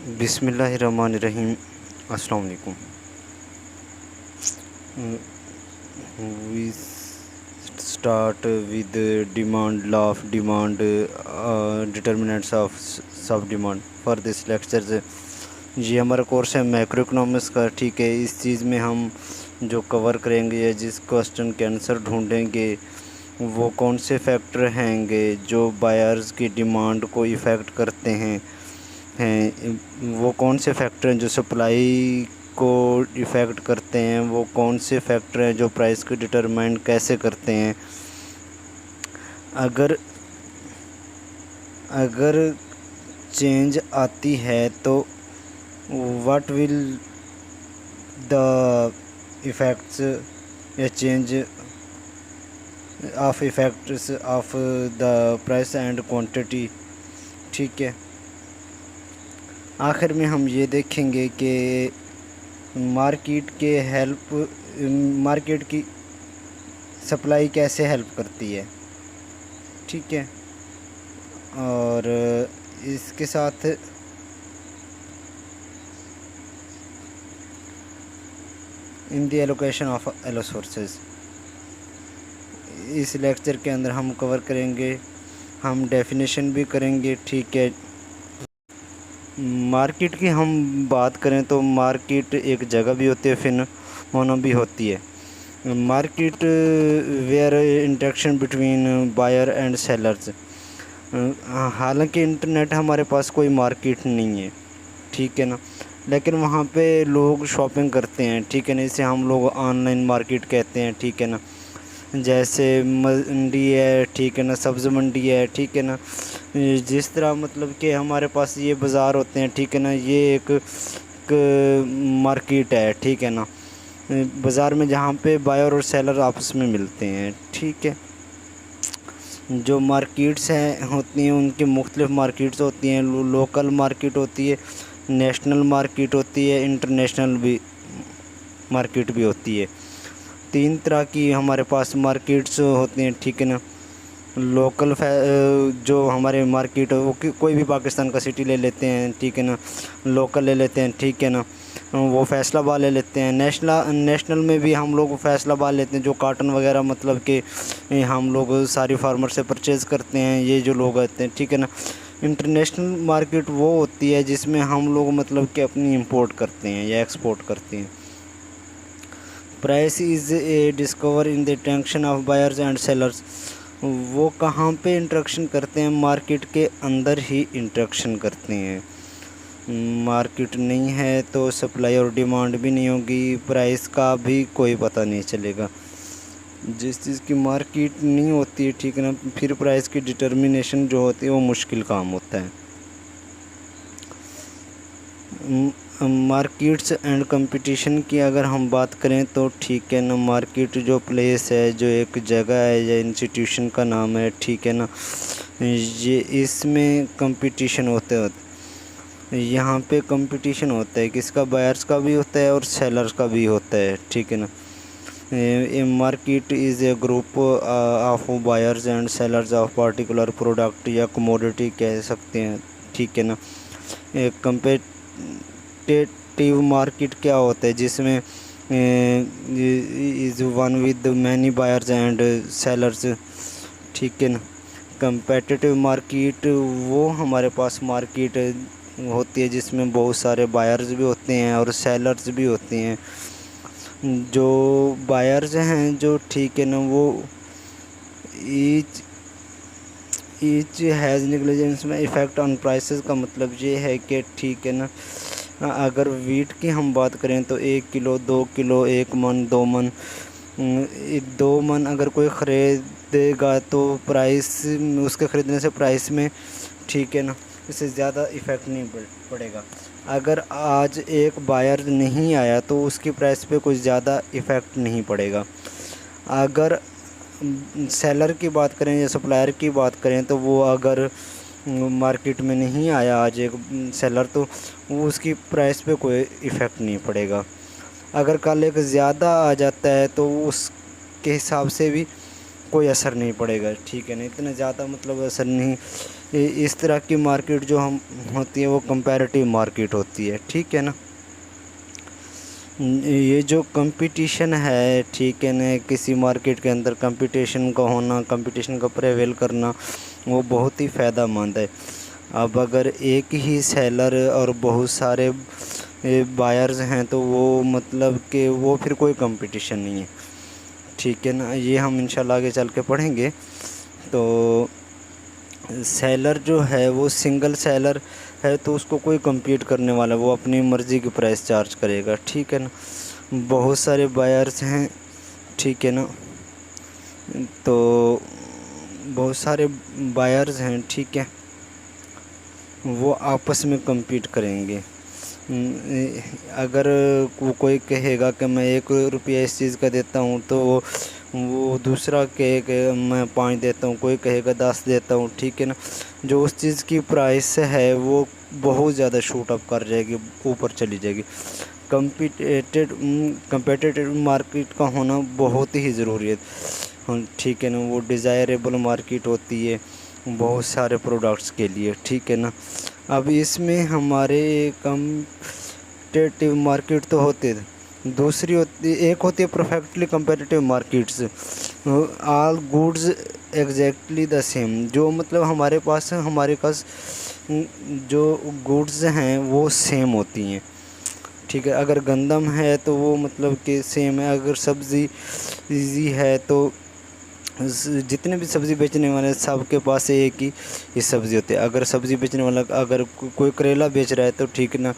بسم اللہ الرحمن الرحیم۔ السلام علیکم۔ We start with demand law of demand determinants of سب ڈیمانڈ فار دس لیکچرز۔ یہ ہمارا کورس ہے میکرو اکنامکس کا، ٹھیک ہے۔ اس چیز میں ہم جو کور کریں گے یا جس کوسچن کے آنسر ڈھونڈیں گے وہ کون سے فیکٹر ہیں گے جو بائرز کی ڈیمانڈ کو افیکٹ کرتے ہیں، وہ کون سے فیکٹر ہیں جو سپلائی کو افیکٹ کرتے ہیں، وہ کون سے فیکٹر ہیں جو پرائس کو ڈٹرمائن کیسے کرتے ہیں۔ اگر چینج آتی ہے تو واٹ ول دا ایفیکٹس یا change of effects of the price and quantity, ٹھیک ہے۔ آخر میں ہم یہ دیکھیں گے کہ مارکیٹ کی سپلائی کیسے ہیلپ کرتی ہے، ٹھیک ہے۔ اور اس کے ساتھ in the allocation of all sources, اس لیکچر کے اندر ہم کور کریں گے، ہم ڈیفینیشن بھی کریں گے، ٹھیک ہے۔ مارکیٹ کی ہم بات کریں تو مارکیٹ ایک جگہ بھی ہوتی ہے، فینومینا بھی ہوتی ہے۔ Market where interaction between buyer and sellers, حالانکہ انٹرنیٹ ہمارے پاس کوئی مارکیٹ نہیں ہے، ٹھیک ہے نا، لیکن وہاں پہ لوگ شاپنگ کرتے ہیں، ٹھیک ہے نا۔ اسے ہم لوگ آن لائن مارکیٹ کہتے ہیں، ٹھیک ہے نا۔ جیسے منڈی ہے، ٹھیک ہے نا، سبز منڈی ہے، ٹھیک ہے نا۔ جس طرح مطلب کہ ہمارے پاس یہ بازار ہوتے ہیں، ٹھیک ہے نا، یہ ایک مارکیٹ ہے، ٹھیک ہے نا، بازار میں جہاں پہ بائر اور سیلر آپس میں ملتے ہیں، ٹھیک ہے۔ جو مارکیٹس ہوتی ہیں ان کی مختلف مارکیٹس ہوتی ہیں، لوکل مارکیٹ ہوتی ہے، نیشنل مارکیٹ ہوتی ہے، انٹرنیشنل بھی مارکیٹ بھی ہوتی ہے۔ تین طرح کی ہمارے پاس مارکیٹس ہوتی ہیں، ٹھیک ہے نا۔ لوکل جو ہمارے مارکیٹ وہ کوئی بھی پاکستان کا سٹی لے لیتے ہیں، ٹھیک ہے نا، لوکل لے لیتے ہیں، ٹھیک ہے نا، وہ فیصل آباد لے لیتے ہیں۔ نیشنل میں بھی ہم لوگ فیصل آباد لیتے ہیں، جو کاٹن وغیرہ مطلب کہ ہم لوگ ساری فارمر سے پرچیز کرتے ہیں، یہ جو لوگ آتے ہیں، ٹھیک ہے نا۔ انٹرنیشنل مارکیٹ وہ ہوتی ہے جس میں ہم لوگ مطلب کہ اپنی امپورٹ کرتے ہیں یا ایکسپورٹ کرتے ہیں۔ Price is a discover in the interaction of buyers and sellers, وہ کہاں پہ انٹریکشن کرتے ہیں؟ مارکیٹ کے اندر ہی انٹریکشن کرتے ہیں۔ مارکیٹ نہیں ہے تو سپلائی اور ڈیمانڈ بھی نہیں ہوگی، پرائس کا بھی کوئی پتہ نہیں چلے گا۔ جس چیز کی مارکیٹ نہیں ہوتی ہے، ٹھیک ہے نا، پھر پرائس کی ڈٹرمنیشن جو ہوتی ہے وہ مشکل کام ہوتا ہے۔ مارکیٹس اینڈ کمپٹیشن کی اگر ہم بات کریں تو ٹھیک ہے نا، مارکیٹ جو پلیس ہے، جو ایک جگہ ہے یا انسٹیٹیوشن کا نام ہے، ٹھیک ہے نا، یہ اس میں کمپٹیشن ہوتے یہاں پہ کمپٹیشن ہوتا ہے، کس کا؟ بائرس کا بھی ہوتا ہے اور سیلرز کا بھی ہوتا ہے، ٹھیک ہے نا۔ Market is a group of buyers and sellers of particular product یا کموڈٹی کہہ سکتے ہیں، ٹھیک ہے نا۔ کمپیٹیٹیو مارکیٹ کیا ہوتا ہے؟ جس میں is one with many buyers and sellers, ٹھیک ہے نا۔ کمپیٹیٹیو مارکیٹ وہ ہمارے پاس مارکیٹ ہوتی ہے جس میں بہت سارے بائرز بھی ہوتے ہیں اور سیلرز بھی ہوتے ہیں۔ جو بائرز ہیں جو، ٹھیک ہے نا، وہ ایچ ہیز نیگلیجنس میں افیکٹ آن پرائسز کا مطلب یہ ہے کہ، ٹھیک ہے نا، اگر ویٹ کی ہم بات کریں تو 1 کلو، 2 کلو، 1 من، 2 من، 2 من اگر کوئی خریدے گا تو پرائس اس کے خریدنے سے پرائس میں، ٹھیک ہے نا، اس سے زیادہ ایفیکٹ نہیں پڑے گا۔ اگر آج ایک بائر نہیں آیا تو اس کی پرائس پہ کچھ زیادہ ایفیکٹ نہیں پڑے گا۔ اگر سیلر کی بات کریں یا سپلائر کی بات کریں تو وہ اگر مارکیٹ میں نہیں آیا آج ایک سیلر تو وہ اس کی پرائس پہ کوئی ایفیکٹ نہیں پڑے گا۔ اگر کل ایک زیادہ آ جاتا ہے تو اس کے حساب سے بھی کوئی اثر نہیں پڑے گا، ٹھیک ہے نا، اتنا زیادہ مطلب اثر نہیں۔ اس طرح کی مارکیٹ جو ہم ہوتی ہے وہ کمپیریٹیو مارکیٹ ہوتی ہے، ٹھیک ہے نا۔ یہ جو کمپٹیشن ہے، ٹھیک ہے نا، کسی مارکیٹ کے اندر کمپٹیشن کا ہونا، کمپٹیشن کا پریویل کرنا، وہ بہت ہی فائدہ مند ہے۔ اب اگر ایک ہی سیلر اور بہت سارے بائرز ہیں تو وہ مطلب کہ وہ پھر کوئی کمپٹیشن نہیں ہے، ٹھیک ہے نا۔ یہ ہم انشاءاللہ آگے چل کے پڑھیں گے۔ تو سیلر جو ہے وہ سنگل سیلر ہے تو اس کو کوئی کمپیٹ کرنے والا، وہ اپنی مرضی کی پرائس چارج کرے گا، ٹھیک ہے نا۔ بہت سارے بائرز ہیں، ٹھیک ہے نا، تو بہت سارے بائرز ہیں، ٹھیک ہے، وہ آپس میں کمپیٹ کریں گے۔ اگر کوئی کہے گا کہ میں 1 روپیہ اس چیز کا دیتا ہوں تو وہ دوسرا کہے کہ میں 5 دیتا ہوں، کوئی کہے گا 10 دیتا ہوں، ٹھیک ہے نا۔ جو اس چیز کی پرائس ہے وہ بہت زیادہ شوٹ اپ کر جائے گی، اوپر چلی جائے گی۔ کمپیٹیٹیو مارکیٹ کا ہونا بہت ہی ضروری ہے، ٹھیک ہے نا۔ وہ ڈیزائریبل مارکیٹ ہوتی ہے بہت سارے پروڈکٹس کے لیے، ٹھیک ہے نا۔ اب اس میں ہمارے کمپیٹیٹیو مارکیٹ تو ہوتے ہیں، دوسری ہوتی، ایک ہوتی ہے perfectly competitive markets, all goods exactly the same, جو مطلب ہمارے پاس جو گوڈز ہیں وہ سیم ہوتی ہیں، ٹھیک ہے۔ اگر گندم ہے تو وہ مطلب کہ سیم ہے، اگر سبزی ہے تو جتنے بھی سبزی بیچنے والے سب کے پاس ایک ہی سبزی ہوتی ہے۔ اگر سبزی بیچنے والا اگر کوئی کریلا بیچ رہا ہے تو ٹھیک نا،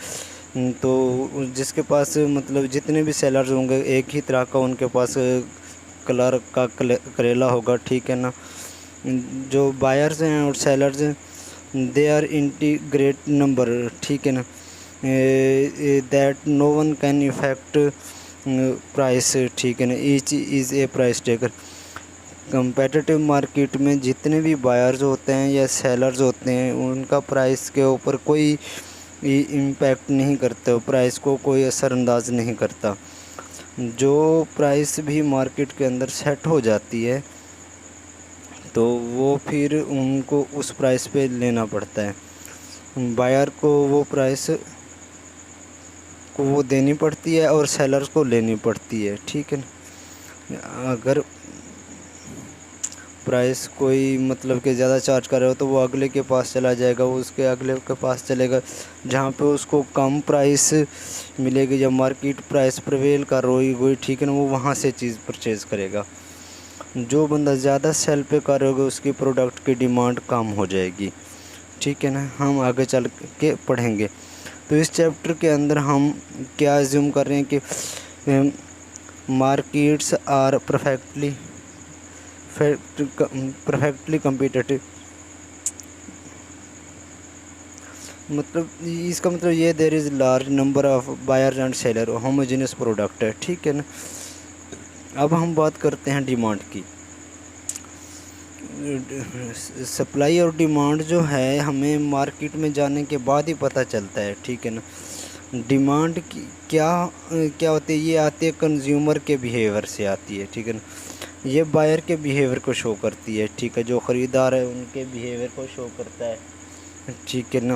تو جس کے پاس مطلب جتنے بھی سیلرز ہوں گے ایک ہی طرح کا ان کے پاس کلر کا کریلا ہوگا، ٹھیک ہے نا۔ جو بائرز ہیں اور سیلرز ہیں دے آر انٹیگریٹ نمبر، ٹھیک ہے نا، that no one can affect price, ٹھیک ہے نا، ایچ از اے پرائس ٹیکر۔ کمپیٹیٹیو مارکیٹ میں جتنے بھی بائرز ہوتے ہیں یا سیلرز ہوتے ہیں ان کا پرائس کے اوپر کوئی امپیکٹ نہیں کرتا، پرائس کو کوئی اثر انداز نہیں کرتا۔ جو پرائس بھی مارکیٹ کے اندر سیٹ ہو جاتی ہے تو وہ پھر ان کو اس پرائس پہ لینا پڑتا ہے، بائر کو وہ پرائس کو وہ دینی پڑتی ہے اور سیلرز کو لینی پڑتی ہے، ٹھیک ہے نا۔ اگر پرائس کوئی مطلب کہ زیادہ چارج کر رہا ہو تو وہ اگلے کے پاس چلا جائے گا، وہ اس کے اگلے کے پاس چلے گا جہاں پہ اس کو کم پرائس ملے گی یا مارکیٹ پرائس پریویل کر رہی ہوئی، ٹھیک ہے نا، وہ وہاں سے چیز پرچیز کرے گا۔ جو بندہ زیادہ سیل پہ کر رہے گا اس کی پروڈکٹ کی ڈیمانڈ کم ہو جائے گی، ٹھیک ہے نا۔ ہم آگے چل کے پڑھیں گے۔ تو اس چیپٹر کے اندر ہم کیا ایزیوم کر رہے ہیں کہ مارکیٹس آر پرفیکٹلی کمپیٹیٹیو، مطلب اس کا مطلب یہ there is large number of buyers and seller homogeneous product ہے، ٹھیک ہے نا۔ اب ہم بات کرتے ہیں ڈیمانڈ کی۔ سپلائی اور ڈیمانڈ جو ہے ہمیں مارکیٹ میں جانے کے بعد ہی پتہ چلتا ہے، ٹھیک ہے نا۔ ڈیمانڈ کی کیا ہوتی ہے، یہ آتی ہے کنزیومر کے بیہیویئر سے آتی ہے، ٹھیک ہے نا۔ یہ بائر کے بیہیویئر کو شو کرتی ہے، ٹھیک ہے، جو خریدار ہے ان کے بیہیویئر کو شو کرتا ہے، ٹھیک ہے نا،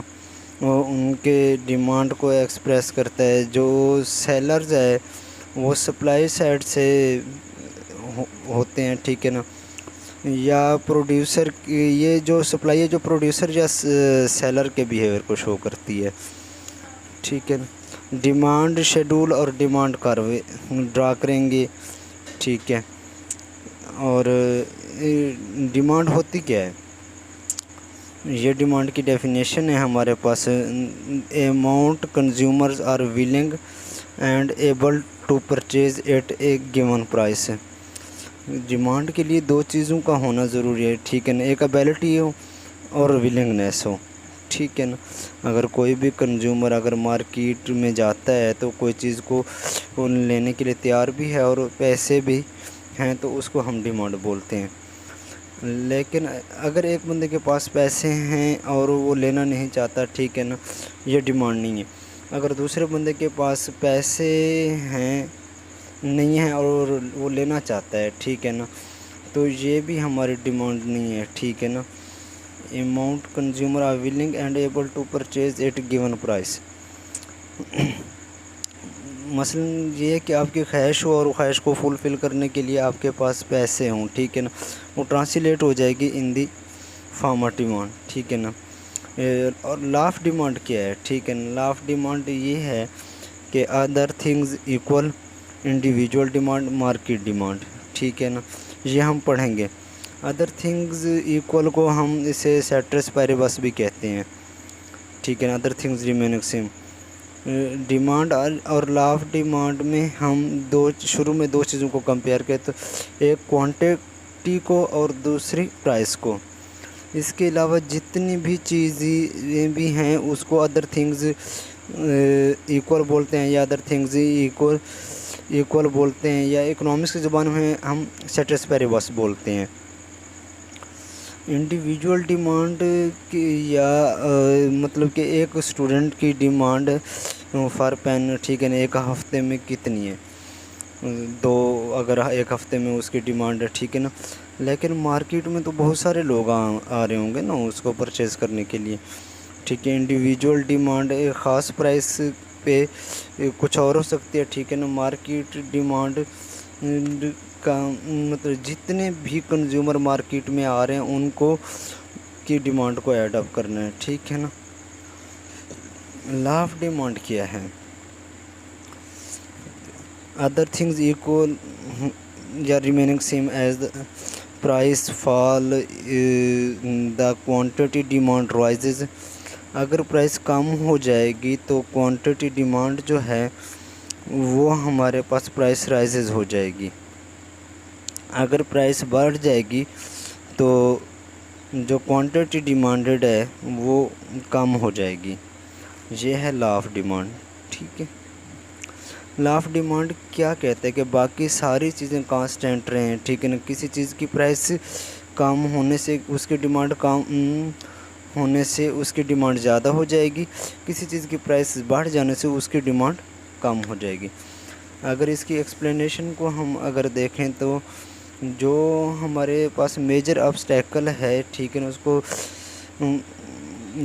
وہ ان کے ڈیمانڈ کو ایکسپریس کرتا ہے۔ جو سیلرز ہے وہ سپلائی سائڈ سے ہوتے ہیں، ٹھیک ہے نا، یا پروڈیوسر کی، یہ جو سپلائی ہے جو پروڈیوسر یا سیلر کے بیہیویئر کو شو کرتی ہے، ٹھیک ہے نا۔ ڈیمانڈ شیڈول اور ڈیمانڈ کروے ڈرا کریں گے، ٹھیک ہے۔ اور ڈیمانڈ ہوتی کیا ہے، یہ ڈیمانڈ کی ڈیفینیشن ہے ہمارے پاس، amount consumers are willing and able to purchase at a given price. Demand کے لیے 2 چیزوں کا ہونا ضروری ہے، ٹھیک ہے نا، ایک ابیلٹی ہو اور ولنگنیس ہو، ٹھیک ہے نا۔ اگر کوئی بھی کنزیومر اگر مارکیٹ میں جاتا ہے تو کوئی چیز کو لینے کے لیے تیار بھی ہے اور پیسے بھی ہیں تو اس کو ہم ڈیمانڈ بولتے ہیں۔ لیکن اگر ایک بندے کے پاس پیسے ہیں اور وہ لینا نہیں چاہتا، ٹھیک ہے نا، یہ ڈیمانڈ نہیں ہے۔ اگر دوسرے بندے کے پاس پیسے نہیں ہیں اور وہ لینا چاہتا ہے، ٹھیک ہے نا، تو یہ بھی ہماری ڈیمانڈ نہیں ہے، ٹھیک ہے نا. Amount consumer are willing and able to purchase at given price. مثلاً یہ ہے کہ آپ کی خواہش ہو اور خواہش کو فلفل کرنے کے لیے آپ کے پاس پیسے ہوں، ٹھیک ہے نا. وہ ٹرانسلیٹ ہو جائے گی ان دی فارم آف ڈیمانڈ، ٹھیک ہے نا. اور لا آف ڈیمانڈ کیا ہے، ٹھیک ہے نا. لا آف ڈیمانڈ یہ ہے کہ other things equal individual demand market demand, ٹھیک ہے نا. یہ ہم پڑھیں گے. ادر تھنگز ایکول کو ہم اسے سیٹرس پیریبس بھی کہتے ہیں، ٹھیک ہے نا. Other things remaining same. Demand اور لا آف ڈیمانڈ میں ہم شروع میں دو چیزوں کو کمپیئر کریں، تو ایک کوانٹیٹی کو اور دوسری پرائس کو. اس کے علاوہ جتنی بھی چیزیں بھی ہیں اس کو ادر تھنگز ایکول بولتے ہیں، یا ادر تھنگز ایکول بولتے ہیں، یا اکنامکس کی زبان میں ہم سیٹرس پیریبس بولتے ہیں. انڈیویجول ڈیمانڈ کی یا مطلب کہ ایک اسٹوڈنٹ کی ڈیمانڈ فار پین، ٹھیک ہے نا، ایک ہفتے میں کتنی ہے، اگر ایک ہفتے میں اس کی ڈیمانڈ ہے، ٹھیک ہے نا. لیکن مارکیٹ میں تو بہت سارے لوگ آ رہے ہوں گے نا اس کو پرچیز کرنے کے لیے، ٹھیک ہے. انڈیویجول ڈیمانڈ ایک خاص پرائس پہ کچھ اور ہو سکتی ہے، ٹھیک ہے نا. مارکیٹ ڈیمانڈ کا مطلب جتنے بھی کنزیومر مارکیٹ میں آ رہے ہیں ان کو کی ڈیمانڈ کو ایڈ اپ کرنا ہے، ٹھیک ہے نا. لا آف ڈیمانڈ کیا ہے؟ ادر تھنگز ایکول یا remaining same as the price fall the quantity demand rises. اگر پرائس کم ہو جائے گی تو کوانٹٹی ڈیمانڈ جو ہے وہ ہمارے پاس پرائس رائزز ہو جائے گی. اگر پرائس بڑھ جائے گی تو جو کوانٹٹی ڈیمانڈڈ ہے وہ کم ہو جائے گی. یہ ہے لا آف ڈیمانڈ، ٹھیک ہے. لا آف ڈیمانڈ کیا کہتے ہیں کہ باقی ساری چیزیں کانسٹینٹ رہیں، ٹھیک ہے نا. کسی چیز کی پرائس کم ہونے سے اس کی ڈیمانڈ کم ہونے سے اس کی ڈیمانڈ زیادہ ہو جائے گی، کسی چیز کی پرائس بڑھ جانے سے اس کی ڈیمانڈ کم ہو جائے گی. اگر اس کی ایکسپلینیشن کو ہم اگر دیکھیں تو جو ہمارے پاس میجر آبسٹیکل ہے، ٹھیک ہے نا، اس کو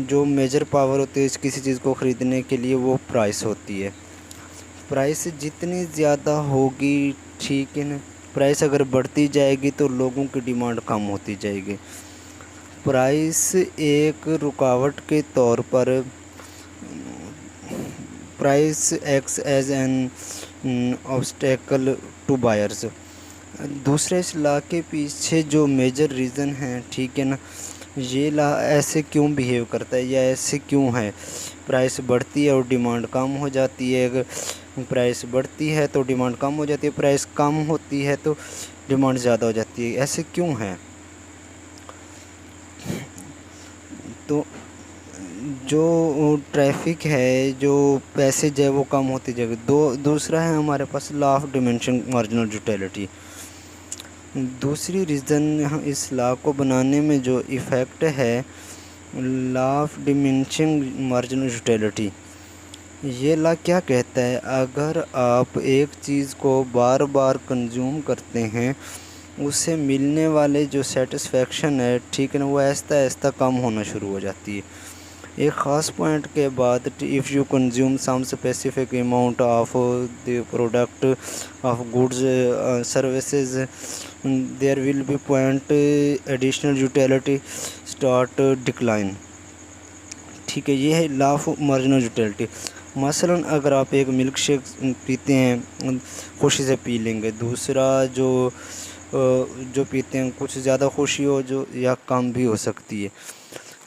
جو میجر پاور ہوتی ہے کسی چیز کو خریدنے کے لیے وہ پرائس ہوتی ہے. پرائس جتنی زیادہ ہوگی، ٹھیک ہے نا، پرائس اگر بڑھتی جائے گی تو لوگوں کی ڈیمانڈ کم ہوتی جائے گی. پرائس ایک رکاوٹ کے طور پر price acts as an obstacle to buyers. دوسرے اس لا کے پیچھے جو میجر ریزن ہیں، ٹھیک ہے نا، یہ لا ایسے کیوں بیہیو کرتا ہے یا ایسے کیوں ہے. پرائس بڑھتی ہے اور ڈیمانڈ کم ہو جاتی ہے، اگر پرائس بڑھتی ہے تو ڈیمانڈ کم ہو جاتی ہے، پرائس کم ہوتی ہے تو ڈیمانڈ زیادہ ہو جاتی ہے. ایسے کیوں ہے؟ تو جو ٹریفک ہے، جو پیسج ہے وہ کم ہوتی جائے گی. دوسرا ہے ہمارے پاس law of diminishing marginal utility. دوسری ریزن اس لا کو بنانے میں جو ایفیکٹ ہے law of diminishing marginal utility. یہ لا کیا کہتا ہے؟ اگر آپ ایک چیز کو بار بار کنزیوم کرتے ہیں اس سے ملنے والے جو سیٹسفیکشن ہے، ٹھیک ہے نا، وہ آہستہ آہستہ کم ہونا شروع ہو جاتی ہے. ایک خاص پوائنٹ کے بعد if you consume some specific amount of the product of goods services there will be point additional utility start decline. ٹھیک ہے، یہ ہے لا آف مارجنل یوٹیلیٹی. مثلاً اگر آپ ایک ملک شیک پیتے ہیں خوشی سے پی لیں گے، دوسرا جو پیتے ہیں کچھ زیادہ خوشی ہو جو یا کم بھی ہو سکتی ہے.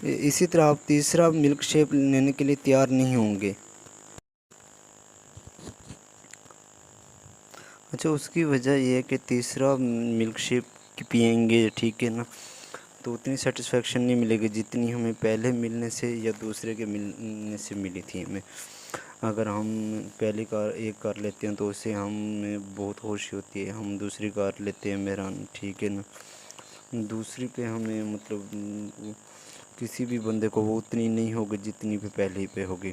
اسی طرح آپ تیسرا ملک شیک لینے کے لیے تیار نہیں ہوں گے. اچھا، اس کی وجہ یہ ہے کہ تیسرا ملک شیک پئیں گے، ٹھیک ہے نا، تو اتنی سیٹسفیکشن نہیں ملے گی جتنی ہمیں پہلے ملنے سے یا دوسرے کے ملنے سے ملی تھی ہمیں. اگر ہم پہلی کار ایک کار لیتے ہیں تو اس سے ہمیں بہت خوشی ہوتی ہے، ہم دوسری کار لیتے ہیں مہران، ٹھیک ہے نا، دوسری پہ ہمیں مطلب کسی بھی بندے کو وہ اتنی نہیں ہوگی جتنی بھی پہلے پہ ہوگی.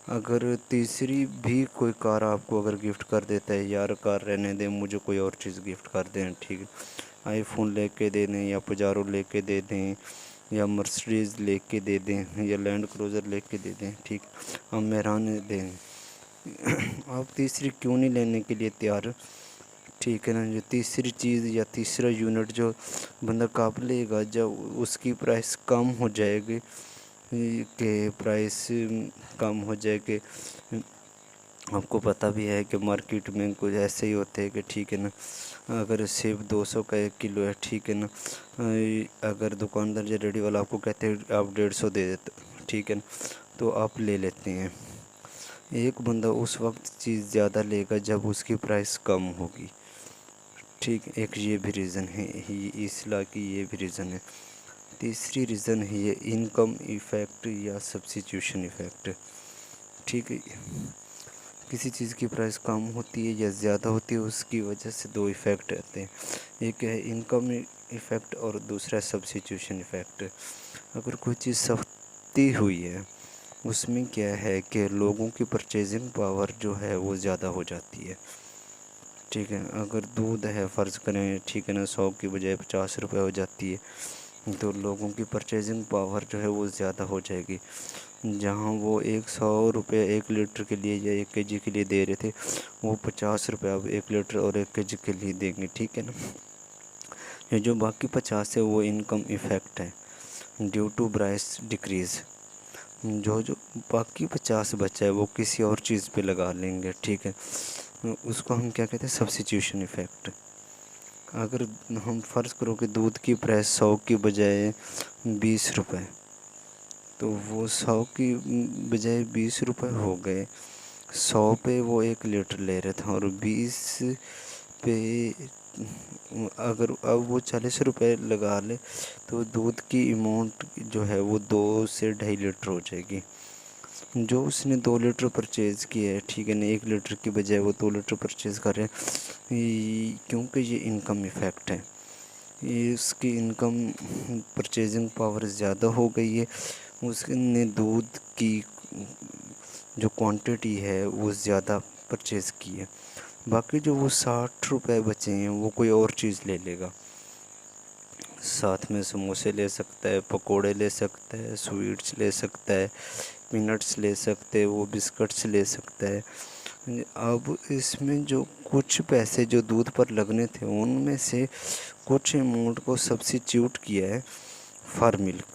اگر تیسری بھی کوئی کار آپ کو اگر گفٹ کر دیتا ہے، یار کار رہنے دیں، مجھے کوئی اور چیز گفٹ کر دیں، ٹھیک ہے، آئی فون لے کے دے دیں یا پجارو لے کے دے دیں یا مرسڈیز لے کے دے دیں یا لینڈ کروزر لے کے دے دیں، ٹھیک، ہم مہرانے دیں، آپ تیسری کیوں نہیں لینے کے لیے تیار؟ ٹھیک ہے نا، جو تیسری چیز یا تیسرا یونٹ جو بندہ قابل لے گا، جب اس کی پرائس کم ہو جائے گی، کہ پرائس کم ہو جائے کہ آپ کو پتہ بھی ہے کہ مارکیٹ میں کچھ ایسے ہی ہوتے ہیں کہ ٹھیک ہے نا، اگر سیب 200 کا 1 کلو ہے، ٹھیک ہے نا، اگر دکاندار یا ریڈی والا آپ کو کہتے ہیں آپ 150 دے دیتے، ٹھیک ہے نا، تو آپ لے لیتے ہیں۔ ایک بندہ اس وقت چیز زیادہ لے گا جب اس کی پرائس کم ہوگی، ٹھیک، ایک یہ بھی ریزن ہے، اصلاح کی یہ بھی ریزن ہے۔ تیسری ریزن ہے یہ انکم ایفیکٹ یا سبسٹیوشن ایفیکٹ، ٹھیک ہے، کسی چیز کی پرائس کم ہوتی ہے یا زیادہ ہوتی ہے، اس کی وجہ سے دو ایفیکٹ آتے ہیں، ایک ہے انکم ایفیکٹ اور دوسرا سبسٹیوشن ایفیکٹ۔ اگر کوئی چیز سستی ہوئی ہے، اس میں کیا ہے کہ لوگوں کی پرچیزنگ پاور جو ہے وہ زیادہ ہو جاتی ہے، ٹھیک ہے، اگر دودھ ہے فرض کریں، ٹھیک ہے نا، 100 کی بجائے 50 روپے ہو جاتی ہے، تو لوگوں کی پرچیزنگ پاور جو ہے وہ زیادہ ہو جائے گی، جہاں وہ 100 روپے 1 لیٹر کے لیے یا 1 kg کے لیے دے رہے تھے، وہ 50 روپے اب 1 لیٹر اور 1 kg کے لیے دیں گے، ٹھیک ہے نا۔ یہ جو باقی 50 ہے وہ انکم ایفیکٹ ہے ڈیو ٹو پرائس ڈیکریز، جو باقی 50 بچا ہے وہ کسی اور چیز پہ لگا لیں گے، ٹھیک ہے، اس کو ہم کیا کہتے ہیں؟ Substitution effect. اگر ہم فرض کرو کہ دودھ کی پرائس 100 کی بجائے 20 روپے، تو وہ 100 کی بجائے 20 روپے ہو گئے، 100 پہ وہ 1 لیٹر لے رہے تھے اور 20 پہ اگر اب وہ 40 روپے لگا لے تو دودھ کی اماؤنٹ جو ہے وہ 2 سے 2.5 لیٹر ہو جائے گی۔ جو اس نے 2 لیٹر پرچیز کیا ہے، ٹھیک ہے نا، 1 لیٹر کی بجائے وہ 2 لیٹر پرچیز کر رہے ہیں، کیونکہ یہ انکم ایفیکٹ ہے، اس کی انکم پرچیزنگ پاور زیادہ ہو گئی ہے، اس نے دودھ کی جو کوانٹیٹی ہے وہ زیادہ پرچیز کی ہے، باقی جو وہ 60 روپے بچے ہیں وہ کوئی اور چیز لے لے گا، ساتھ میں سموسے لے سکتا ہے، پکوڑے لے سکتا ہے، سویٹس لے سکتا ہے، پینٹس لے سکتے، وہ بسکٹس لے سکتا ہے۔ اب اس میں جو کچھ پیسے جو دودھ پر لگنے تھے، ان میں سے کچھ اماؤنٹ کو سبسٹیوٹ کیا ہے فار ملک،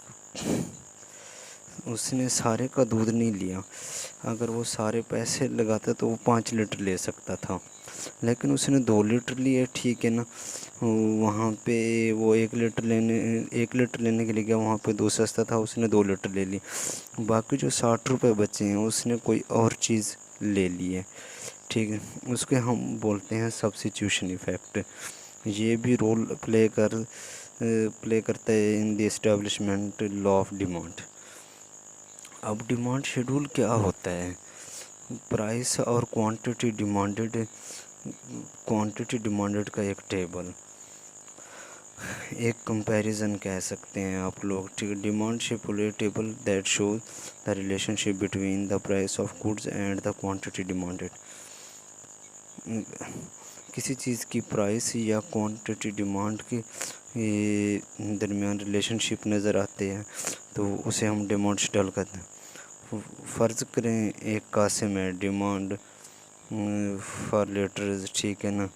اس نے سارے کا دودھ نہیں لیا، اگر وہ سارے پیسے لگاتا تو وہ 5 لیٹر لے سکتا تھا، لیکن اس نے 2 لیٹر لیے، ٹھیک ہے نا، وہاں پہ وہ 1 لیٹر لینے کے لیے گیا، وہاں پہ 2 سستا تھا، اس نے 2 لیٹر لے لی، باقی جو 60 روپے بچے ہیں اس نے کوئی اور چیز لے لی ہے، ٹھیک ہے، اس کے ہم بولتے ہیں سبسٹیوشن ایفیکٹ۔ یہ بھی رول پلے کرتا ہے in the establishment law of demand. اب ڈیمانڈ شیڈول کیا ہوتا ہے؟ پرائس اور کوانٹیٹی ڈیمانڈڈ کا ایک ٹیبل، ایک کمپیریزن کہہ سکتے ہیں آپ لوگ، ٹھیک ہے، demand schedule table that shows the relationship between the price of goods and the quantity demanded. کسی چیز کی پرائس یا کوانٹیٹی ڈیمانڈ کے درمیان ریلیشن شپ نظر آتے ہیں تو اسے ہم ڈیمانڈ شیڈول کہتے ہیں۔ فرض کریں ایک قاسم ہے، ڈیمانڈ فار لیٹرز، ٹھیک ہے نا،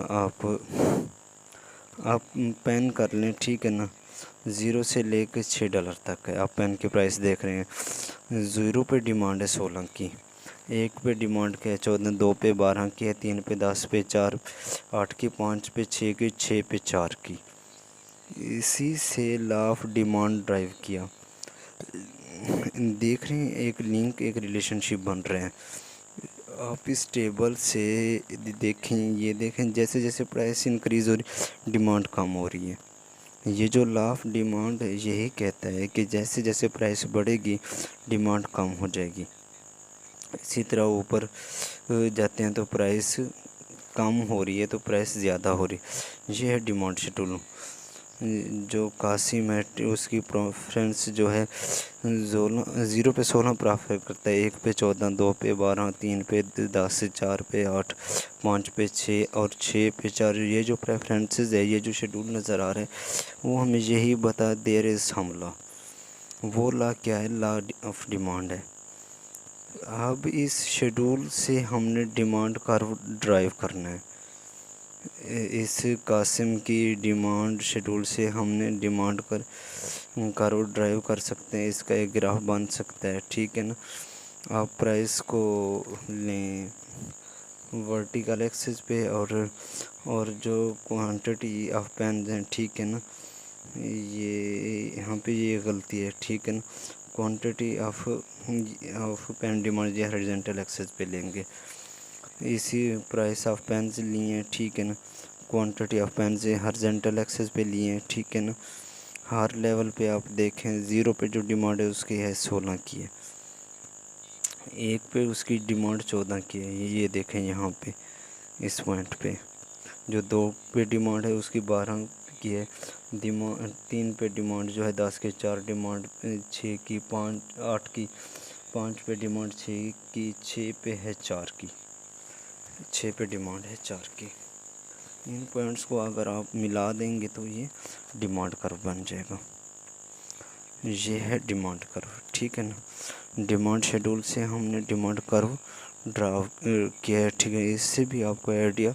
آپ پین کر لیں، ٹھیک ہے نا، 0 سے لے کے $6 تک ہے، آپ پین کی پرائس دیکھ رہے ہیں، 0 پہ ڈیمانڈ ہے 16 کی، 1 پہ ڈیمانڈ کیا ہے 14، 2 پہ 12 کی ہے، 3 پہ 10، پہ 4 8 کی، 5 پہ 6 کی، 6 پہ 4 کی، اسی سے لا آف ڈیمانڈ ڈرائیو کیا، دیکھ رہے ہیں ایک لنک، ایک ریلیشن شپ بن رہے ہیں، آپ اس ٹیبل سے دیکھیں، یہ دیکھیں جیسے جیسے پرائس انکریز ہو رہی ڈیمانڈ کم ہو رہی ہے، یہ جو لا آف ڈیمانڈ یہی کہتا ہے کہ جیسے جیسے پرائس بڑھے گی ڈیمانڈ کم ہو جائے گی، اسی طرح اوپر جاتے ہیں تو پرائس کم ہو رہی ہے تو پرائس زیادہ ہو رہی ہے، یہ ہے ڈیمانڈ شیڈول۔ جو قاسم ہے اس کی پریفرنس جو ہے 0 پہ 16 پریفر کرتا ہے، 1 پہ 14، 2 پہ 12، 3 پہ 10، 4 پہ 8، 5 پہ 6 اور 6 پہ 4۔ یہ جو پریفرنسز ہے، یہ جو شیڈول نظر آ رہا ہے، وہ ہمیں یہی بتا دیر از ہم لا۔ وہ لا کیا ہے؟ لا آف ڈیمانڈ ہے۔ اب اس شیڈول سے ہم نے ڈیمانڈ کرو ڈرائیو کرنا ہے۔ اس قاسم کی ڈیمانڈ شیڈول سے ہم نے ڈیمانڈ کرو ڈرائیو کر سکتے ہیں، اس کا ایک گراف بن سکتا ہے، ٹھیک ہے نا۔ آپ پرائس کو لیں ورٹیکل ایکسس پہ، اور جو کوانٹٹی آف پینز ہیں، ٹھیک ہے نا، یہ یہاں پہ یہ غلطی ہے، ٹھیک ہے نا۔ کوانٹٹی آف پین ڈیمانڈ یہ ہارزنٹل ایکسس پہ لیں گے، اسی پرائس آف پینز لیے ہیں، ٹھیک ہے نا۔ Quantity of pens horizontal axis پہ لیے ہیں، ٹھیک ہے نا۔ ہر لیول پہ آپ دیکھیں 0 پہ جو ڈیمانڈ ہے اس کی ہے 16 کی ہے، 1 پہ اس کی ڈیمانڈ 14 کی ہے، یہ دیکھیں یہاں پہ اس پوائنٹ پہ۔ جو 2 پہ ڈیمانڈ ہے اس کی 12 کی ہے، 3 پہ ڈیمانڈ جو ہے 10 کی، 4 ڈیمانڈ 6 کی، 8 کی، 5 پہ ڈیمانڈ 6 کی، 6 پہ ہے 4 کی، 6 پہ ڈیمانڈ ہے 4 کی۔ ان پوائنٹس کو اگر آپ ملا دیں گے تو یہ ڈیمانڈ کرو بن جائے گا۔ یہ ہے ڈیمانڈ کرو، ٹھیک ہے نا۔ ڈیمانڈ شیڈول سے ہم نے ڈیمانڈ کرو ڈراؤ کیا ہے، ٹھیک ہے۔ اس سے بھی آپ کو آئیڈیا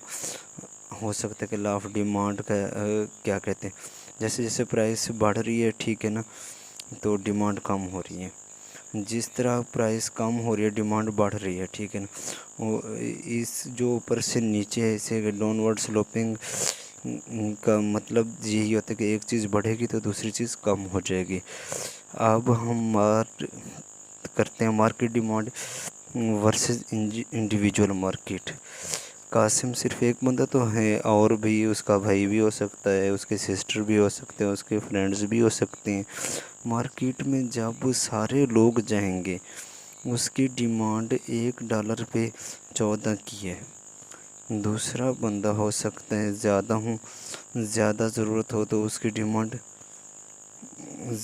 ہو سکتا ہے کہ لا آف ڈیمانڈ کا کیا کہتے ہیں۔ جیسے جیسے پرائس بڑھ رہی ہے، ٹھیک ہے نا، تو ڈیمانڈ کم ہو رہی ہے۔ جس طرح پرائس کم ہو رہی ہے ڈیمانڈ بڑھ رہی ہے، ٹھیک ہے نا۔ اس جو اوپر سے نیچے ہے، اسے ڈاؤن ورڈ سلوپنگ کا مطلب یہی ہوتا ہے کہ ایک چیز بڑھے گی تو دوسری چیز کم ہو جائے گی۔ اب ہم کرتے ہیں market demand versus individual market. Qasim صرف ایک بندہ تو ہے، اور بھی اس کا بھائی بھی ہو سکتا ہے، اس کے سسٹر بھی ہو سکتے ہیں، اس کے فرینڈز بھی ہو سکتے ہیں۔ مارکیٹ میں جب سارے لوگ جائیں گے، اس کی ڈیمانڈ $1 پہ 14 کی ہے۔ دوسرا بندہ ہو سکتا ہے زیادہ ضرورت ہو تو اس کی ڈیمانڈ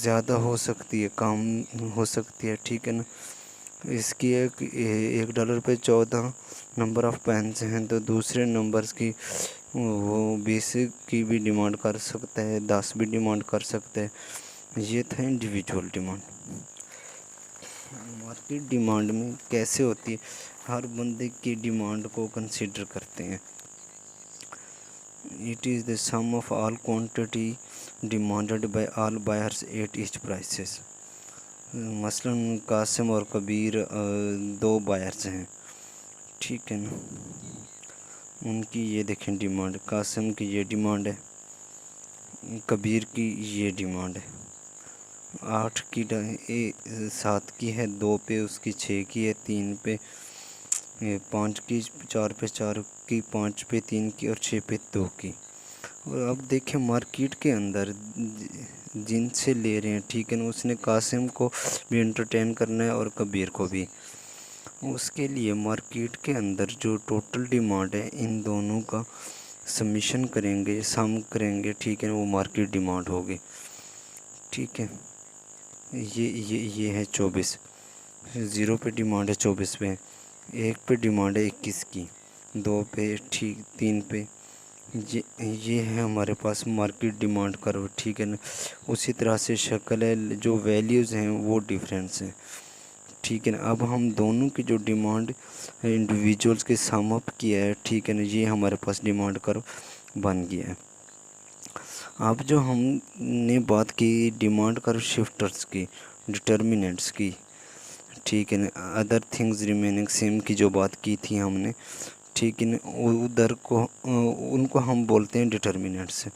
زیادہ ہو سکتی ہے، کم ہو سکتی ہے، ٹھیک ہے نا۔ اس کی $1 پہ 14 نمبر آف پینس ہیں، تو دوسرے نمبرز کی وہ 20 کی بھی ڈیمانڈ کر سکتا ہے، 10 بھی ڈیمانڈ کر سکتا ہے۔ یہ تھا انڈیویجول ڈیمانڈ۔ مارکیٹ ڈیمانڈ میں کیسے ہوتی ہے؟ ہر بندے کی ڈیمانڈ کو کنسیڈر کرتے ہیں۔ It is the sum of all quantity demanded by all buyers at each prices۔ مثلاً قاسم اور کبیر 2 بائرز ہیں، ٹھیک ہے نا۔ ان کی یہ دیکھیں ڈیمانڈ، قاسم کی یہ ڈیمانڈ ہے، کبیر کی یہ ڈیمانڈ ہے۔ 8 کی 7 کی ہے، 2 پہ اس کی 6 کی ہے، 3 پہ 5 کی، 4 پہ 4 کی، 5 پہ 3 کی اور 6 پہ 2 کی۔ اور اب دیکھیں مارکیٹ کے اندر جن سے لے رہے ہیں، ٹھیک ہے نا، اس نے قاسم کو بھی انٹرٹین کرنا ہے اور کبیر کو بھی۔ اس کے لیے مارکیٹ کے اندر جو ٹوٹل ڈیمانڈ ہے، ان دونوں کا سمیشن کریں گے، سم کریں گے، ٹھیک ہے نا، وہ مارکیٹ ڈیمانڈ ہوگی، ٹھیک ہے۔ یہ ہے 24، 0 پہ ڈیمانڈ ہے 24 پہ، 1 پہ ڈیمانڈ ہے 21 کی، 2 پہ، ٹھیک، 3 پہ۔ یہ ہے ہمارے پاس مارکیٹ ڈیمانڈ کرو، ٹھیک ہے نا۔ اسی طرح سے شکل ہے، جو ویلیوز ہیں وہ ڈیفرنس ہیں، ٹھیک ہے نا۔ اب ہم دونوں کی جو ڈیمانڈ انڈیویجولز کے سم اپ کیا ہے، ٹھیک ہے نا، یہ ہمارے پاس ڈیمانڈ کرو بن گیا ہے۔ اب جو ہم نے بات کی ڈیمانڈ کرو شفٹرز کی، ڈٹرمننٹس کی، ٹھیک ہے نا، ادر تھنگز ریمیننگ سیم کی جو بات کی تھی ہم نے، ٹھیک ہے نا، ان کو ہم بولتے ہیں ڈٹرمننٹس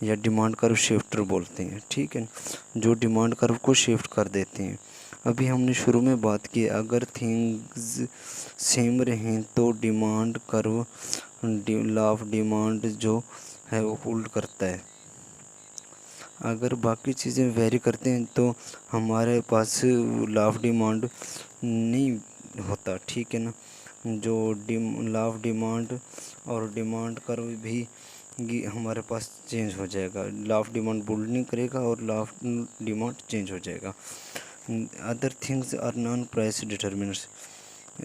یا ڈیمانڈ کرو شفٹر بولتے ہیں، ٹھیک ہے نا، جو ڈیمانڈ کرو کو شفٹ کر دیتے ہیں۔ ابھی ہم نے شروع میں بات کی اگر تھنگز سیم رہیں تو ڈیمانڈ کرو لا آف ڈیمانڈ جو ہے وہ ہولڈ کرتا ہے۔ اگر باقی چیزیں ویری کرتے ہیں تو ہمارے پاس لا آف ڈیمانڈ نہیں ہوتا، ٹھیک ہے نا۔ جو لا آف ڈیمانڈ اور ڈیمانڈ کرو بھی یہ ہمارے پاس چینج ہو جائے گا، لا آف ڈیمانڈ بولڈ نہیں کرے گا اور لا آف ڈیمانڈ چینج ہو جائے گا۔ Other things are non price determinants,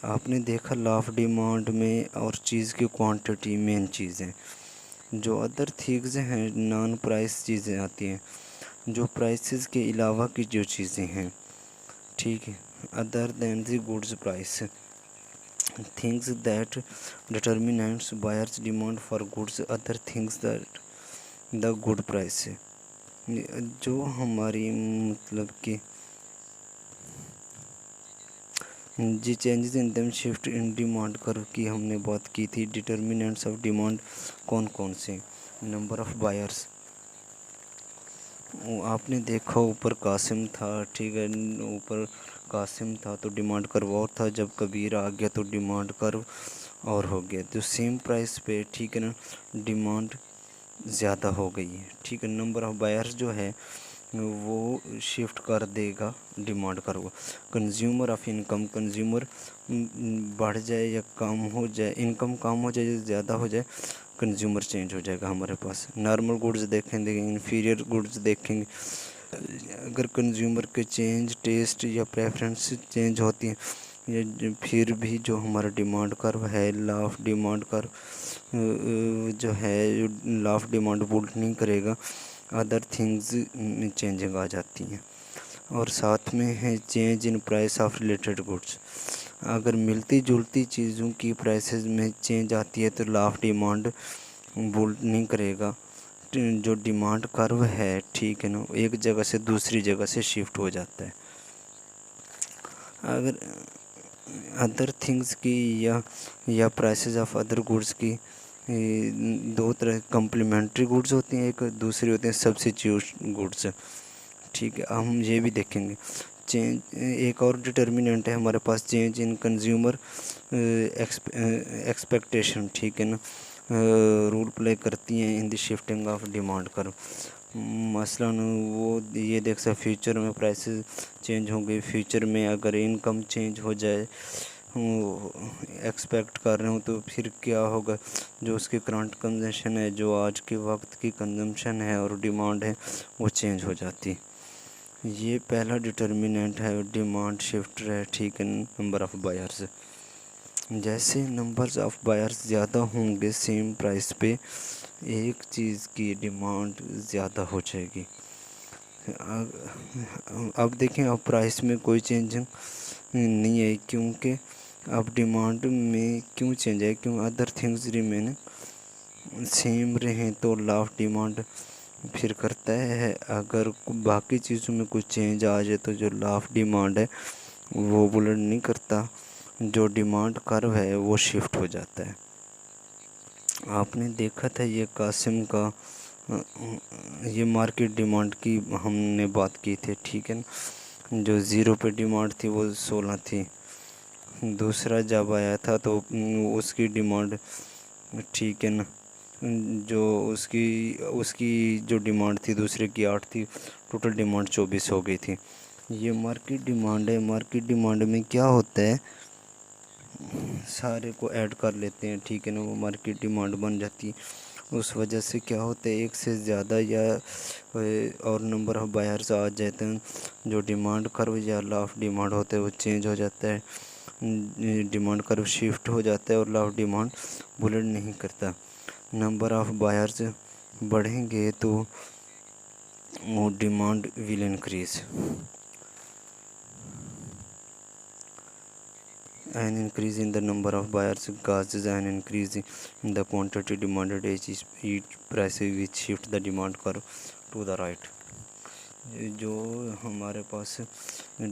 آپ نے دیکھا لا آف ڈیمانڈ میں اور چیز کی کوانٹٹی مین چیزیں، جو ادر تھنگز ہیں نان پرائس چیزیں آتی ہیں، جو پرائسز کے علاوہ کی جو چیزیں ہیں، ٹھیک ہے، other than the goods price, things that determinants buyers demand for goods, other things that the good price ہے، جو ہماری مطلب کہ جی changes in them shift in demand curve کی ہم نے بات کی تھی۔ ڈٹرمنٹس آف ڈیمانڈ کون کون سے؟ نمبر آف بائرس، آپ نے دیکھا اوپر قاسم تھا، ٹھیک ہے، اوپر قاسم تھا تو ڈیمانڈ کرو اور تھا، جب کبیر آ گیا تو ڈیمانڈ کرو اور ہو گیا، تو سیم پرائس پہ، ٹھیک ہے نا، ڈیمانڈ زیادہ ہو گئی ہے، ٹھیک ہے، نمبر آف بائرس جو ہے وہ شفٹ کر دے گا ڈیمانڈ کرو۔ کنزیومر آف انکم، کنزیومر بڑھ جائے یا کم ہو جائے، انکم کم ہو جائے یا زیادہ ہو جائے، کنزیومر چینج ہو جائے گا ہمارے پاس۔ نارمل گڈز دیکھیں گے، انفیریئر گڈز دیکھیں گے، اگر کنزیومر کے چینج ٹیسٹ یا پریفرنس چینج ہوتی ہیں، یا پھر بھی جو ہمارا ڈیمانڈ کرو ہے، لا آف ڈیمانڈ کرو جو ہے لا آف ڈیمانڈ بولڈ نہیں کرے گا، ادر تھنگز میں چینجنگ آ جاتی ہیں۔ اور ساتھ میں ہے change in price of related goods, اگر ملتی جلتی چیزوں کی پرائسز میں چینج آتی ہے تو لا آف ڈیمانڈ بولڈ نہیں کرے گا، جو ڈیمانڈ کرو ہے، ٹھیک ہے نا، ایک جگہ سے دوسری جگہ سے شفٹ ہو جاتا ہے۔ اگر ادر تھنگز کی یا پرائسز آف ادر گڈس کی دو طرح کمپلیمنٹری گڈس ہوتی ہیں، ایک دوسری ہوتی ہیں سبسٹیوٹ گڈس، ٹھیک ہے، ہم یہ بھی دیکھیں گے۔ چینج ایک اور ڈٹرمننٹ ہے ہمارے پاس، چینج ان کنزیومر ایکسپیکٹیشن، ٹھیک ہے نا، رول پلے کرتی ہیں ان دی شفٹنگ آف ڈیمانڈ کرو، مثلاً وہ یہ دیکھ سکتے فیوچر میں پرائسز چینج ہوں گے، فیوچر میں اگر انکم چینج ہو جائے، ایکسپیکٹ کر رہے ہوں، تو پھر کیا ہوگا، جو اس کی کرنٹ کنزمپشن ہے، جو آج کے وقت کی کنزمپشن ہے اور ڈیمانڈ ہے، وہ چینج ہو جاتی۔ یہ پہلا ڈٹرمننٹ ہے ڈیمانڈ شفٹر ہے، ٹھیک ہے، نمبر آف بائرز، جیسے نمبرز آف بائرز زیادہ ہوں گے سیم پرائس پہ، ایک چیز کی ڈیمانڈ زیادہ ہو جائے گی۔ اب دیکھیں، اب پرائس میں کوئی چینجنگ نہیں ہے، کیونکہ اب ڈیمانڈ میں کیوں چینج ہے، کیوں ادر تھنگز ریمین سیم رہیں تو لا آف ڈیمانڈ پھر کرتا ہے، اگر باقی چیزوں میں کچھ چینج آ جائے تو جو لا آف ڈیمانڈ ہے وہ بلڈ نہیں کرتا، جو ڈیمانڈ کرو ہے وہ شفٹ ہو جاتا ہے۔ آپ نے دیکھا تھا یہ قاسم کا، یہ مارکیٹ ڈیمانڈ کی ہم نے بات کی تھی، ٹھیک ہے نا، جو 0 پہ ڈیمانڈ تھی وہ 16 تھی، دوسرا جب آیا تھا تو اس کی ڈیمانڈ، ٹھیک ہے نا، جو اس کی جو ڈیمانڈ تھی دوسرے کی 8 تھی، ٹوٹل ڈیمانڈ 24 ہو گئی تھی۔ یہ مارکیٹ ڈیمانڈ ہے، مارکیٹ ڈیمانڈ میں کیا ہوتا ہے، سارے کو ایڈ کر لیتے ہیں، ٹھیک ہے نا، وہ مارکیٹ ڈیمانڈ بن جاتی ہے، اس وجہ سے کیا ہوتا ہے، ایک سے زیادہ یا اور نمبر آف بائرز آ جاتے ہیں، جو ڈیمانڈ کرو یا لا آف ڈیمانڈ ہوتا ہے وہ چینج ہو جاتا ہے، ڈیمانڈ کرو شفٹ ہو جاتا ہے اور لا آف ڈیمانڈ بلڈ نہیں کرتا۔ نمبر آف بائرز بڑھیں گے تو وہ demand will increase, an increase in the number of buyers causes an increase in the quantity demanded, each price which shift the demand curve to the right۔ جو ہمارے پاس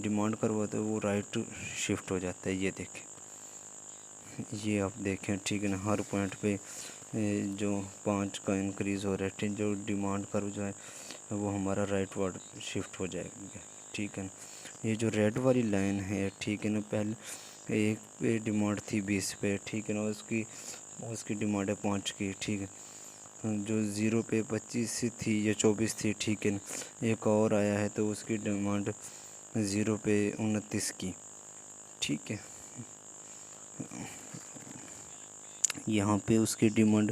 demand کرو ہوتا ہے وہ رائٹ شفٹ ہو جاتا ہے، یہ دیکھیں، یہ آپ دیکھیں، ٹھیک ہے نا، ہر پوائنٹ پہ جو 5 کا انکریز ہو رہا ہے، جو ڈیمانڈ کرو جو ہے وہ ہمارا رائٹ ورڈ شفٹ ہو جائے گا، ٹھیک ہے نا۔ یہ جو ریڈ والی لائن ہے، ٹھیک ہے نا، پہلے ایک پہ ڈیمانڈ تھی 20 پہ، ٹھیک ہے نا، اس کی ڈیمانڈ ہے 5 کی، ٹھیک ہے، جو 0 پہ 25 تھی یا 24 تھی، ٹھیک ہے نا، ایک اور آیا ہے تو اس کی ڈیمانڈ 0 پہ 29 کی، ٹھیک ہے، یہاں پہ اس کی ڈیمانڈ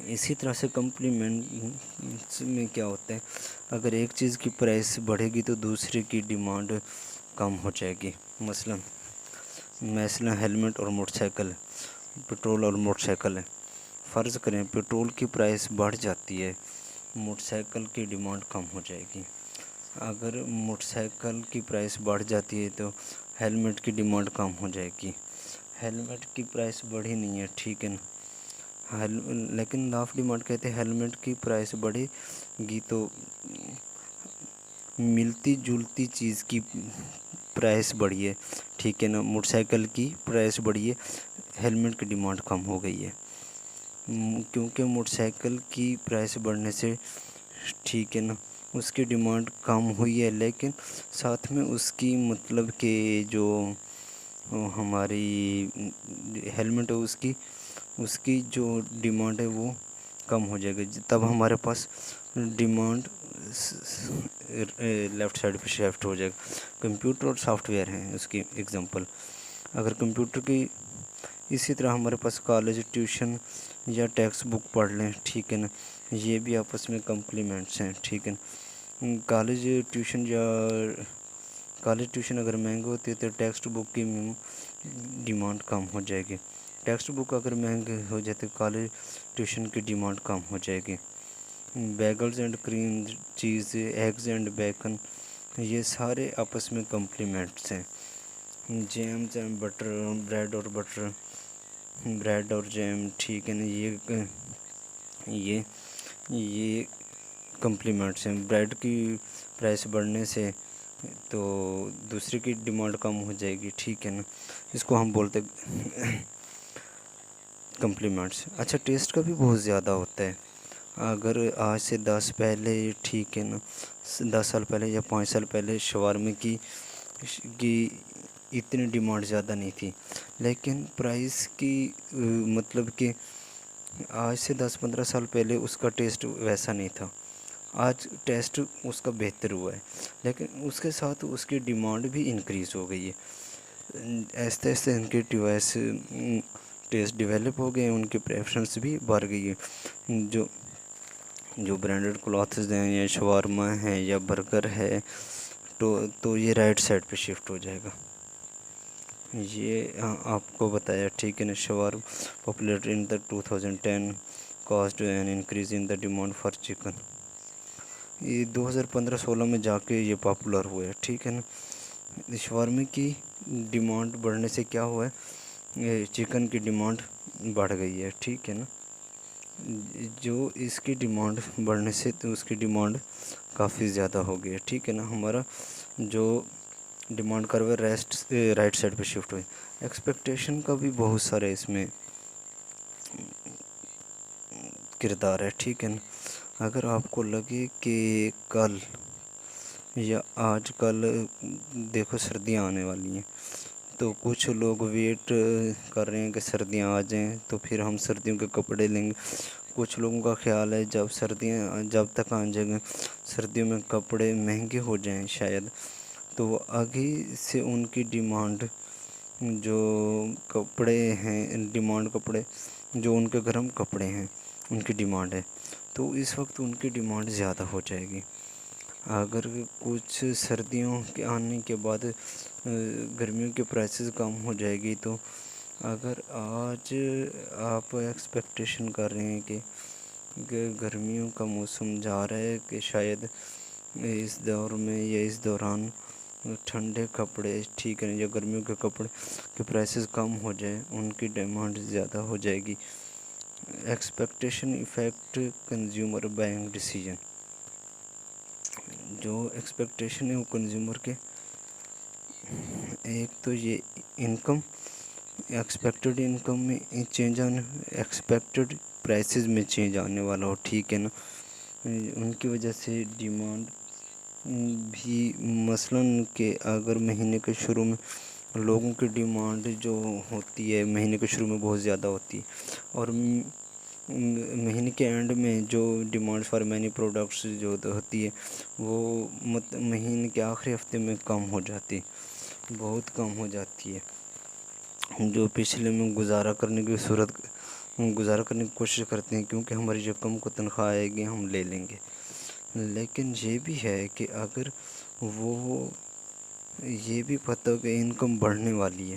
اسی طرح سے کمپلیمنٹس میں کیا ہوتا ہے، اگر ایک چیز کی پرائس بڑھے گی تو دوسرے کی ڈیمانڈ کم ہو جائے گی۔ مثلاً ہیلمٹ اور موٹر سائیکل، پٹرول اور موٹر سائیکل ہے۔ فرض کریں پٹرول کی پرائس بڑھ جاتی ہے، موٹر سائیکل کی ڈیمانڈ کم ہو جائے گی۔ اگر موٹر سائیکل کی پرائس بڑھ جاتی ہے تو ہیلمٹ کی ڈیمانڈ کم ہو جائے گی۔ ہیلمٹ کی پرائس بڑھی نہیں ہے، ٹھیک ہے نا، لیکن لاف ڈیمانڈ کہتے ہیں ہیلمٹ کی پرائس بڑھے گی تو ملتی جلتی چیز کی پرائس بڑھی ہے، ٹھیک ہے نا، موٹر سائیکل کی پرائس بڑھی ہے، ہیلمٹ کی ڈیمانڈ کم ہو گئی ہے، کیونکہ موٹر سائیکل کی پرائس بڑھنے سے، ٹھیک ہے نا، اس کی ڈیمانڈ کم ہوئی ہے، لیکن ساتھ میں اس کی مطلب کہ جو ہماری ہیلمٹ ہے اس کی جو ڈیمانڈ ہے وہ کم ہو جائے گی، تب ہمارے پاس ڈیمانڈ لیفٹ سائڈ پہ شفٹ ہو جائے گا۔ کمپیوٹر اور سافٹ ویئر ہیں اس کی ایگزامپل۔ اگر کمپیوٹر کی اسی طرح ہمارے پاس کالج، ٹیوشن یا ٹیکسٹ بک پڑھ لیں، ٹھیک ہے نا، یہ بھی آپس میں کمپلیمنٹس ہیں، ٹھیک ہے نا۔ کالج ٹیوشن اگر مہنگے ہوتی ہے تو ٹیکسٹ بک کی ڈیمانڈ کم ہو جائے گی۔ ٹیکسٹ بک اگر مہنگے ہو جائے تو کالج ٹیوشن کی ڈیمانڈ کم ہو جائے گی۔ بیگلز اینڈ کریم چیز، ایگز اینڈ بیکن، یہ سارے آپس میں کمپلیمنٹس ہیں۔ جیمز اینڈ بٹر، بریڈ اور بٹر، بریڈ اور جیم، ٹھیک ہے نا، یہ کمپلیمنٹس ہیں۔ بریڈ کی پرائس بڑھنے سے تو دوسرے کی ڈیمانڈ کم ہو جائے گی، ٹھیک ہے نا، اس کو ہم بولتے کمپلیمنٹس۔ اچھا، ٹیسٹ کا بھی بہت زیادہ ہوتا ہے۔ اگر آج سے 10 پہلے، ٹھیک ہے نا، 10 سال پہلے یا 5 سال پہلے شاورما کی اتنی ڈیمانڈ زیادہ نہیں تھی، لیکن پرائس کی مطلب کہ آج سے 10-15 سال پہلے اس کا ٹیسٹ ویسا نہیں تھا، آج ٹیسٹ اس کا بہتر ہوا ہے، لیکن اس کے ساتھ اس کی ڈیمانڈ بھی انکریز ہو گئی ہے۔ ایسے ایسے ان کے ڈیوائس ٹیسٹ ڈیولپ ہو گئے ہیں، ان کی پریفرنس بھی بڑھ گئی ہے۔ جو برانڈڈ کلاتھز ہیں یا شاورما ہے یا برگر ہے تو یہ رائٹ سائڈ پہ شفٹ ہو جائے گا۔ یہ آپ کو بتایا، ٹھیک ہے نا۔ Shawarma popular in the 2010 caused an increase in the demand for chicken. یہ 2015-16 میں جا کے یہ پاپولر ہوا ہے، ٹھیک ہے نا۔ شاورما کی ڈیمانڈ بڑھنے سے کیا ہوا ہے، چکن کی ڈیمانڈ بڑھ گئی ہے، ٹھیک ہے نا۔ جو اس کی ڈیمانڈ بڑھنے سے تو اس کی ڈیمانڈ کافی زیادہ ہو گئی ہے، ٹھیک ہے نا۔ ہمارا جو ڈیمانڈ کرو رائٹ سائڈ پہ شفٹ ہوئی۔ ایکسپیکٹیشن کا بھی بہت سارے اس میں کردار ہے، ٹھیک ہے نا۔ اگر آپ کو لگے کہ کل یا آج کل دیکھو سردیاں آنے والی ہیں، تو کچھ لوگ ویٹ کر رہے ہیں کہ سردیاں آ جائیں تو پھر ہم سردیوں کے کپڑے لیں گے۔ کچھ لوگوں کا خیال ہے جب تک آ جائیں گے سردیوں میں کپڑے مہنگے ہو جائیں شاید، تو وہ آگے سے ان کی ڈیمانڈ جو کپڑے ہیں، کپڑے جو ان کے گرم کپڑے ہیں ان کی ڈیمانڈ ہے، تو اس وقت ان کی ڈیمانڈ زیادہ ہو جائے گی۔ اگر کچھ سردیوں کے آنے کے بعد گرمیوں کے پرائسز کم ہو جائے گی، تو اگر آج آپ ایکسپیکٹیشن کر رہے ہیں کہ گرمیوں کا موسم جا رہا ہے کہ شاید اس دور میں یا اس دوران ٹھنڈے کپڑے، ٹھیک ہے، یا گرمیوں کے کپڑے کے پرائسز کم ہو جائیں، ان کی ڈیمانڈ زیادہ ہو جائے گی۔ Expectation affect consumer buying decision. جو ایکسپیکٹیشن ہے وہ کنزیومر کے، ایک تو یہ انکم، ایکسپیکٹڈ انکم میں چینج آنے، ایکسپیکٹڈ پرائسز میں چینج آنے والا ہو، ٹھیک ہے نا، ان کی وجہ سے ڈیمانڈ بھی، مثلاً کہ اگر مہینے کے شروع میں لوگوں کی ڈیمانڈ جو ہوتی ہے مہینے کے شروع میں بہت زیادہ ہوتی ہے، اور مہینے کے اینڈ میں جو ڈیمانڈ فار مینی پروڈکٹس جو ہوتی ہے وہ مہینے کے آخری ہفتے میں کم ہو جاتی، بہت کم ہو جاتی ہے، جو پچھلے میں گزارا کرنے کی صورت گزارا کرنے کی کوشش کرتے ہیں کیونکہ ہماری جب کم کو تنخواہ آئے گی ہم لے لیں گے. لیکن یہ بھی ہے کہ اگر وہ یہ بھی پتہ ہو کہ انکم بڑھنے والی ہے،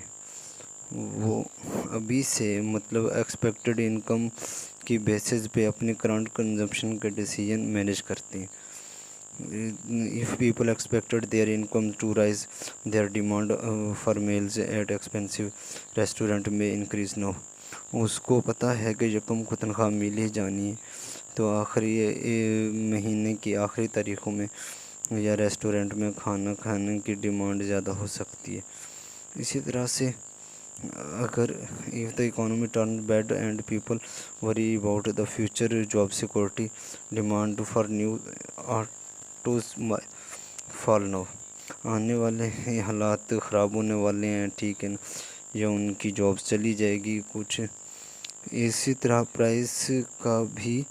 وہ ابھی سے مطلب ایکسپیکٹڈ انکم کی بیسس پہ اپنے کرنٹ کنزمپشن کا ڈیسیجن مینیج کرتے ہیں. If people expected their income to rise, their demand for meals at expensive restaurant may increase now. اس کو پتہ ہے کہ یکم کو تنخواہ مل ہی جانی ہے تو آخری مہینے کی آخری تاریخوں میں یا ریسٹورنٹ میں کھانا کھانے کی ڈیمانڈ زیادہ ہو سکتی ہے. اسی طرح سے اگر if the economy turns bad and people worry about the future job security, demand for new autos fall now. آنے والے حالات خراب ہونے والے ہیں، ٹھیک ہے نا، یا ان کی جاب چلی جائے گی کچھ. اسی طرح پرائس کا بھی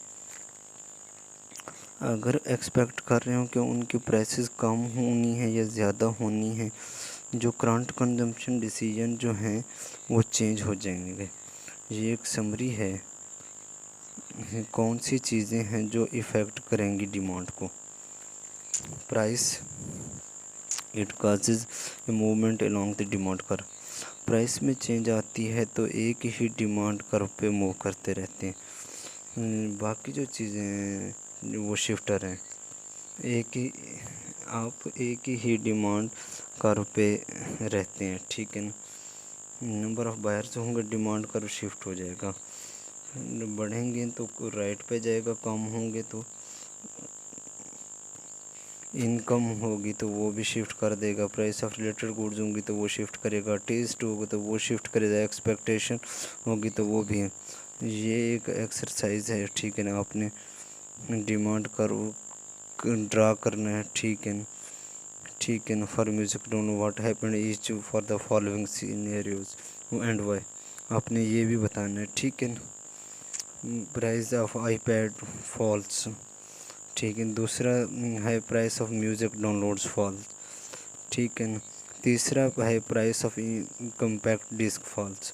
اگر ایکسپیکٹ کر رہے ہوں کہ ان کی پرائسز کم ہونی ہے یا زیادہ ہونی ہے، جو کرنٹ کنزمپشن ڈیسیجن جو ہیں وہ چینج ہو جائیں گے. یہ ایک سمری ہے کون سی چیزیں ہیں جو ایفیکٹ کریں گی ڈیمانڈ کو. Price it causes a movement along the demand کرو. پرائس میں چینج آتی ہے تو ایک ہی ڈیمانڈ کرو پہ موو کرتے رہتے ہیں. باقی جو چیزیں ہیں وہ شفٹر ہیں. آپ ایک ہی ڈیمانڈ کرو پہ رہتے ہیں، ٹھیک ہے نا. نمبر آف بائرز ہوں گے، ڈیمانڈ کرو شفٹ ہو جائے گا. بڑھیں گے تو رائٹ پہ جائے گا، کم ہوں گے تو انکم ہوگی تو وہ بھی شفٹ کر دے گا. پرائس آف ریلیٹڈ گوڈز ہوں گی تو وہ شفٹ کرے گا. ٹیسٹ ہوگا تو وہ شفٹ کرے گا. ایکسپیکٹیشن ہوگی تو وہ بھی ہے. یہ ایک ایکسرسائز ہے، ٹھیک ہے نا. آپ نے ڈیمانڈ کرو ڈرا کرنا ہے، ٹھیک ہے نا. ٹھیک ہے نا. For music don't know what happened each for the following scenarios and why. آپ نے یہ بھی بتانا ہے، ٹھیک ہے نا. Price of iPad falls, ٹھیک ہے. دوسرا ہے price of music downloads falls, ٹھیک ہے نا. تیسرا ہے price of compact disc false.